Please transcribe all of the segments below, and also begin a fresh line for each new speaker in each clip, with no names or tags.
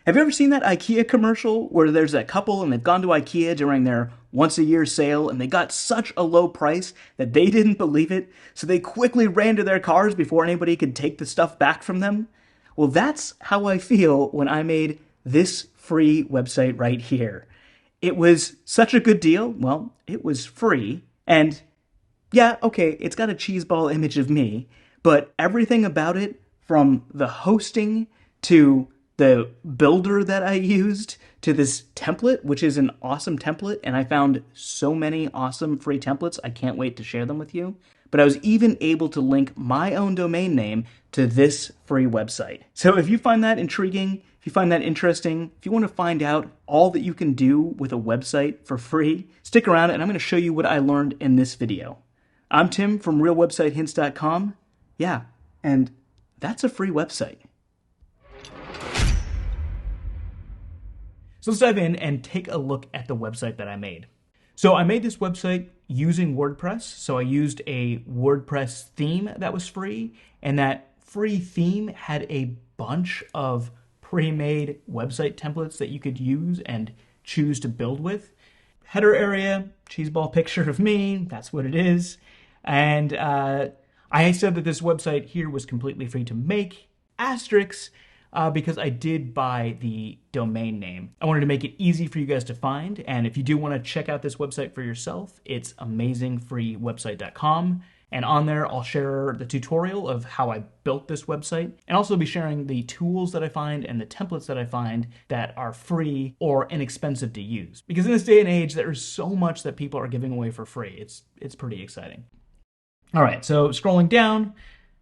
Have you ever seen that IKEA commercial where there's a couple and they've gone to IKEA during their once a year sale and they got such a low price that they didn't believe it, so they quickly ran to their cars before anybody could take the stuff back from them? Well, that's how I feel when I made this free website right here. It was such a good deal. Well, it was free. And yeah, okay, it's got a cheeseball image of me, but everything about it, from the hosting to the builder that I used to this template, which is an awesome template, and I found so many awesome free templates, I can't wait to share them with you. But I was even able to link my own domain name to this free website. So if you find that intriguing, if you find that interesting, if you want to find out all that you can do with a website for free, stick around and I'm going to show you what I learned in this video. I'm Tim from realwebsitehints.com. Yeah, and that's a free website. So let's dive in and take a look at the website that I made. So I made this website using WordPress. So I used a WordPress theme that was free, and that free theme had a bunch of pre-made website templates that you could use and choose to build with. Header area, cheeseball picture of me, that's what it is. And I said that this website here was completely free to make, asterisks, because I did buy the domain name. I wanted to make it easy for you guys to find, and if you do want to check out this website for yourself, it's amazingfreewebsite.com, and on there I'll share the tutorial of how I built this website, and also be sharing the tools that I find and the templates that I find that are free or inexpensive to use. Because in this day and age, there is so much that people are giving away for free. It's pretty exciting. All right, so scrolling down,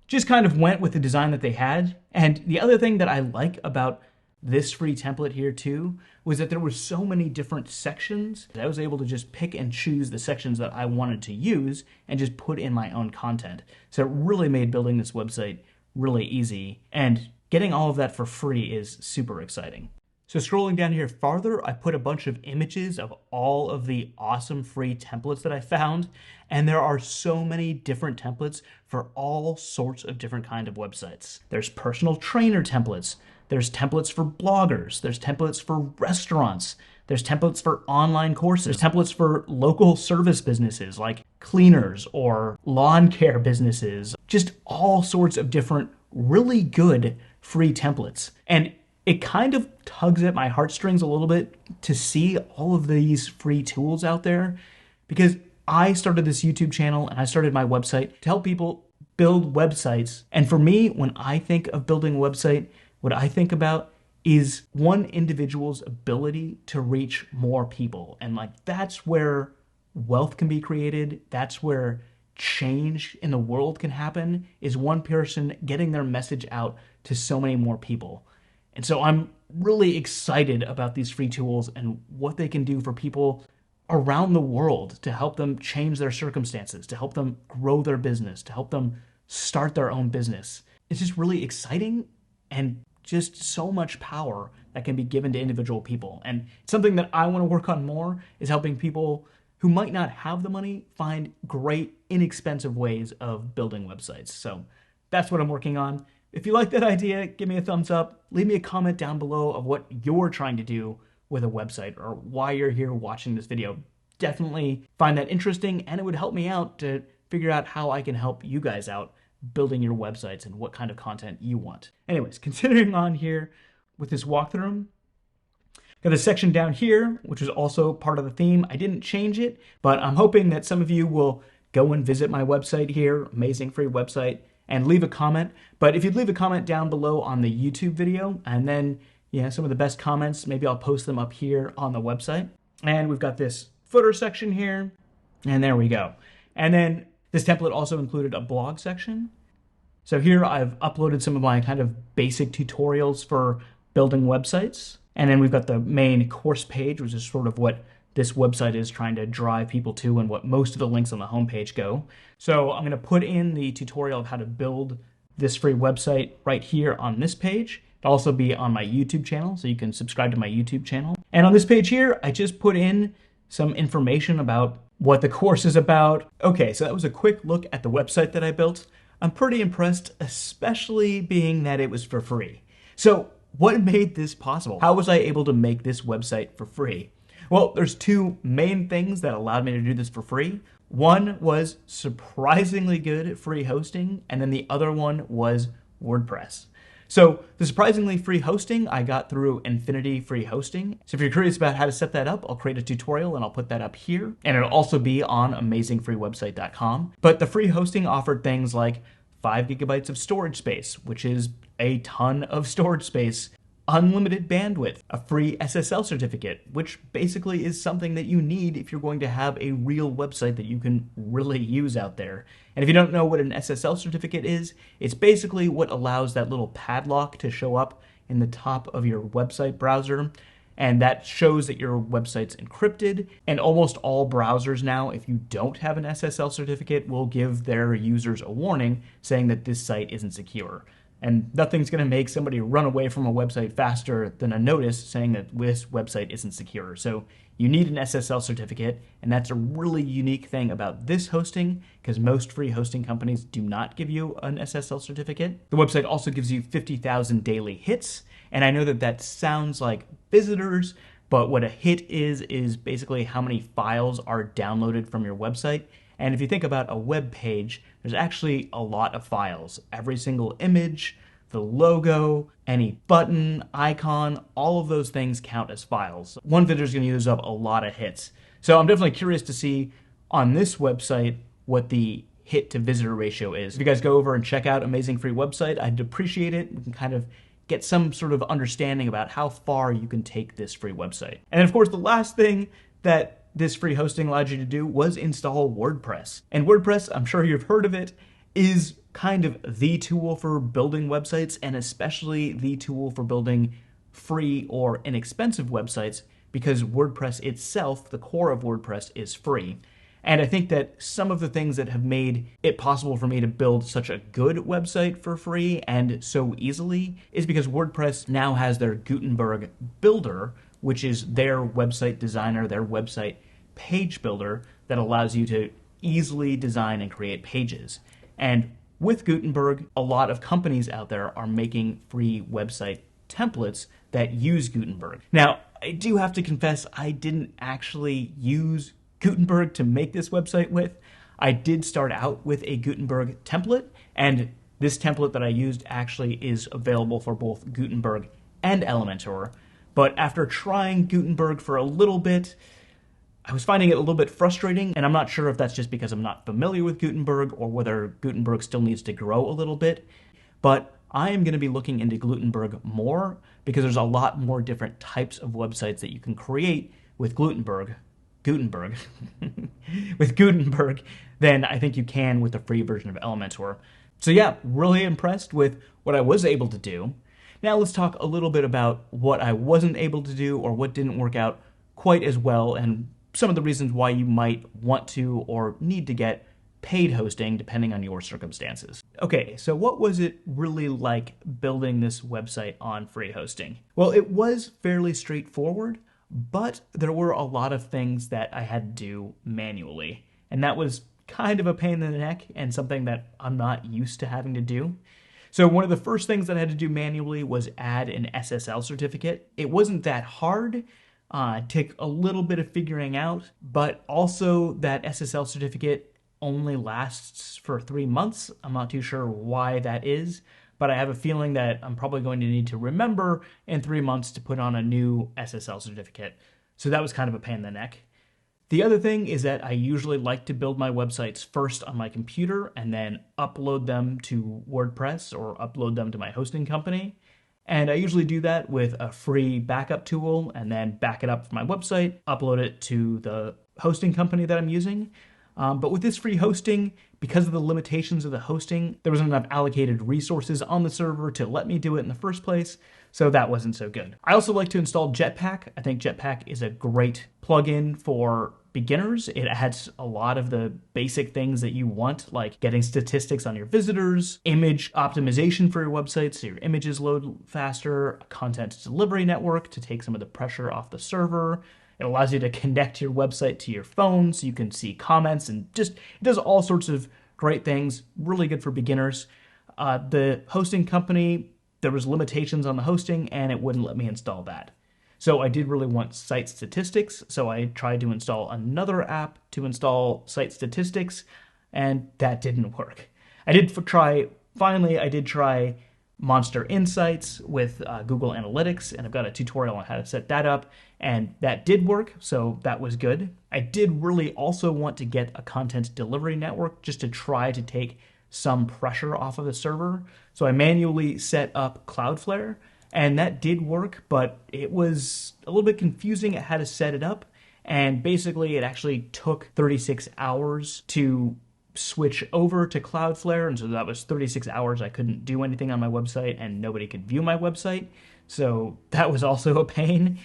just kind of went with the design that they had. And the other thing that I like about this free template here too was that there were so many different sections that I was able to just pick and choose the sections that I wanted to use and just put in my own content. So it really made building this website really easy, and getting all of that for free is super exciting. So scrolling down here farther, I put a bunch of images of all of the awesome free templates that I found, and there are so many different templates for all sorts of different kind of websites. There's personal trainer templates, there's templates for bloggers, there's templates for restaurants, there's templates for online courses, there's templates for local service businesses like cleaners or lawn care businesses, just all sorts of different really good free templates. And it kind of tugs at my heartstrings a little bit to see all of these free tools out there, because I started this YouTube channel and I started my website to help people build websites. And for me, when I think of building a website, what I think about is one individual's ability to reach more people. And that's where wealth can be created. That's where change in the world can happen, is one person getting their message out to so many more people. And so I'm really excited about these free tools and what they can do for people around the world to help them change their circumstances, to help them grow their business, to help them start their own business. It's just really exciting and just so much power that can be given to individual people. And something that I want to work on more is helping people who might not have the money find great, inexpensive ways of building websites. So that's what I'm working on. If you like that idea, give me a thumbs up. Leave me a comment down below of what you're trying to do with a website or why you're here watching this video. Definitely find that interesting, and it would help me out to figure out how I can help you guys out building your websites and what kind of content you want. Anyways, continuing on here with this walkthrough, got a section down here, which is also part of the theme. I didn't change it, but I'm hoping that some of you will go and visit my website here, amazing free website, and leave a comment. But if you'd leave a comment down below on the YouTube video, and then some of the best comments, maybe I'll post them up here on the website. And we've got this footer section here, and there we go. And then this template also included a blog section. So here I've uploaded some of my kind of basic tutorials for building websites. And then we've got the main course page, which is sort of what this website is trying to drive people to and what most of the links on the homepage go. So I'm going to put in the tutorial of how to build this free website right here on this page. It'll also be on my YouTube channel, so you can subscribe to my YouTube channel. And on this page here, I just put in some information about what the course is about. Okay, so that was a quick look at the website that I built. I'm pretty impressed, especially being that it was for free. So what made this possible? How was I able to make this website for free? Well, there's two main things that allowed me to do this for free. One was surprisingly good free hosting, and then the other one was WordPress. So the surprisingly free hosting I got through Infinity Free Hosting. So if you're curious about how to set that up, I'll create a tutorial and I'll put that up here. And it'll also be on amazingfreewebsite.com. But the free hosting offered things like 5 gigabytes of storage space, which is a ton of storage space, unlimited bandwidth, a free SSL certificate, which basically is something that you need if you're going to have a real website that you can really use out there. And if you don't know what an SSL certificate is, it's basically what allows that little padlock to show up in the top of your website browser. And that shows that your website's encrypted. And almost all browsers now, if you don't have an SSL certificate, will give their users a warning saying that this site isn't secure. And nothing's going to make somebody run away from a website faster than a notice saying that this website isn't secure. So you need an SSL certificate, and that's a really unique thing about this hosting, because most free hosting companies do not give you an SSL certificate. The website also gives you 50,000 daily hits, and I know that that sounds like visitors, but what a hit is basically how many files are downloaded from your website. And if you think about a web page, there's actually a lot of files. Every single image, the logo, any button, icon, all of those things count as files. One visitor's going to use up a lot of hits. So I'm definitely curious to see on this website what the hit to visitor ratio is. If you guys go over and check out Amazing Free Website, I'd appreciate it. We can kind of get some sort of understanding about how far you can take this free website. And of course, the last thing that this free hosting allowed you to do was install WordPress. And WordPress, I'm sure you've heard of it, is kind of the tool for building websites, and especially the tool for building free or inexpensive websites, because WordPress itself, the core of WordPress, is free. And I think that some of the things that have made it possible for me to build such a good website for free and so easily is because WordPress now has their Gutenberg builder, which is their website designer, their website page builder that allows you to easily design and create pages. And with Gutenberg, a lot of companies out there are making free website templates that use Gutenberg. Now, I do have to confess, I didn't actually use Gutenberg to make this website with. I did start out with a Gutenberg template, and this template that I used actually is available for both Gutenberg and Elementor. But after trying Gutenberg for a little bit, I was finding it a little bit frustrating, and I'm not sure if that's just because I'm not familiar with Gutenberg or whether Gutenberg still needs to grow a little bit. But I am going to be looking into Gutenberg more because there's a lot more different types of websites that you can create with Gutenberg with Gutenberg than I think you can with the free version of Elementor. So yeah, really impressed with what I was able to do. Now let's talk a little bit about what I wasn't able to do or what didn't work out quite as well, and some of the reasons why you might want to or need to get paid hosting depending on your circumstances. Okay, so what was it really like building this website on free hosting? Well, it was fairly straightforward, but there were a lot of things that I had to do manually, and that was kind of a pain in the neck and something that I'm not used to having to do. So one of the first things that I had to do manually was add an SSL certificate. It wasn't that hard. Took a little bit of figuring out, but also that SSL certificate only lasts for 3 months. I'm not too sure why that is, but I have a feeling that I'm probably going to need to remember in 3 months to put on a new SSL certificate. So that was kind of a pain in the neck. The other thing is that I usually like to build my websites first on my computer and then upload them to WordPress or upload them to my hosting company. And I usually do that with a free backup tool and then back it up for my website, upload it to the hosting company that I'm using. But with this free hosting, because of the limitations of the hosting, there wasn't enough allocated resources on the server to let me do it in the first place, so that wasn't so good. I also like to install Jetpack. I think Jetpack is a great plugin for beginners. It adds a lot of the basic things that you want, like getting statistics on your visitors, image optimization for your website so your images load faster, a content delivery network to take some of the pressure off the server. It allows you to connect your website to your phone so you can see comments, and just it does all sorts of great things, really good for beginners. The hosting company there was limitations on the hosting and it wouldn't let me install that. So I did really want site statistics, so I tried to install another app to install site statistics, and that didn't work. I did try Monster Insights with Google Analytics, and I've got a tutorial on how to set that up, and that did work, so that was good. I did really also want to get a content delivery network just to try to take some pressure off of the server, so I manually set up Cloudflare, and that did work, but it was a little bit confusing at how to set it up, and basically it actually took 36 hours to switch over to Cloudflare, and so that was 36 hours I couldn't do anything on my website and nobody could view my website, so that was also a pain.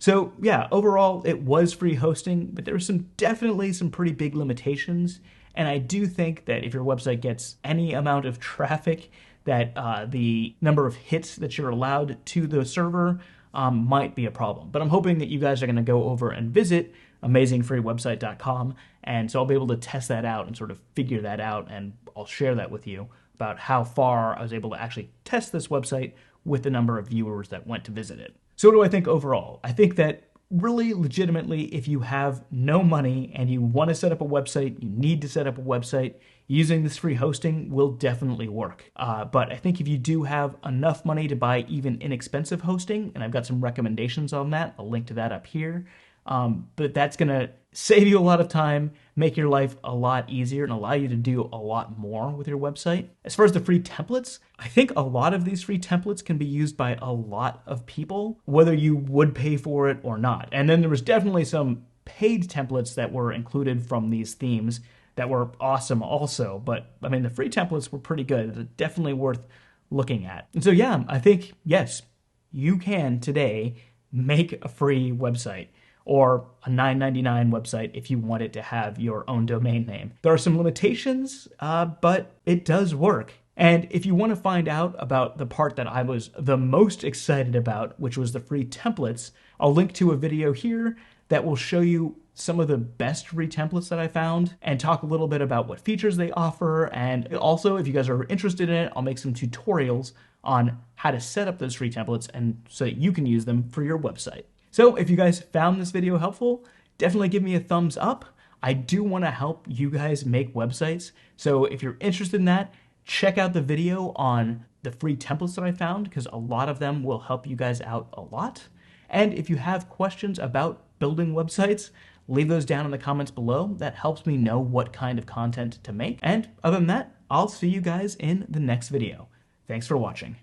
So yeah, overall it was free hosting, but there were definitely some pretty big limitations, and I do think that if your website gets any amount of traffic, that the number of hits that you're allowed to the server might be a problem. But I'm hoping that you guys are going to go over and visit amazingfreewebsite.com, and so I'll be able to test that out and sort of figure that out, and I'll share that with you about how far I was able to actually test this website with the number of viewers that went to visit it. So what do I think overall? I think that really legitimately, if you have no money and you want to set up a website, you need to set up a website, using this free hosting will definitely work. But I think if you do have enough money to buy even inexpensive hosting, and I've got some recommendations on that, I'll link to that up here, but that's going to save you a lot of time, make your life a lot easier, and allow you to do a lot more with your website. As far as the free templates, I think a lot of these free templates can be used by a lot of people, whether you would pay for it or not. And then there was definitely some paid templates that were included from these themes that were awesome also, but I mean, the free templates were pretty good. They're definitely worth looking at. And so yeah, I think, yes, you can today make a free website, or a $9.99 website if you want it to have your own domain name. There are some limitations, but it does work. And if you want to find out about the part that I was the most excited about, which was the free templates, I'll link to a video here that will show you some of the best free templates that I found and talk a little bit about what features they offer. And also, if you guys are interested in it, I'll make some tutorials on how to set up those free templates and so that you can use them for your website. So if you guys found this video helpful, definitely give me a thumbs up. I do want to help you guys make websites. So if you're interested in that, check out the video on the free templates that I found, because a lot of them will help you guys out a lot. And if you have questions about building websites, leave those down in the comments below. That helps me know what kind of content to make. And other than that, I'll see you guys in the next video. Thanks for watching.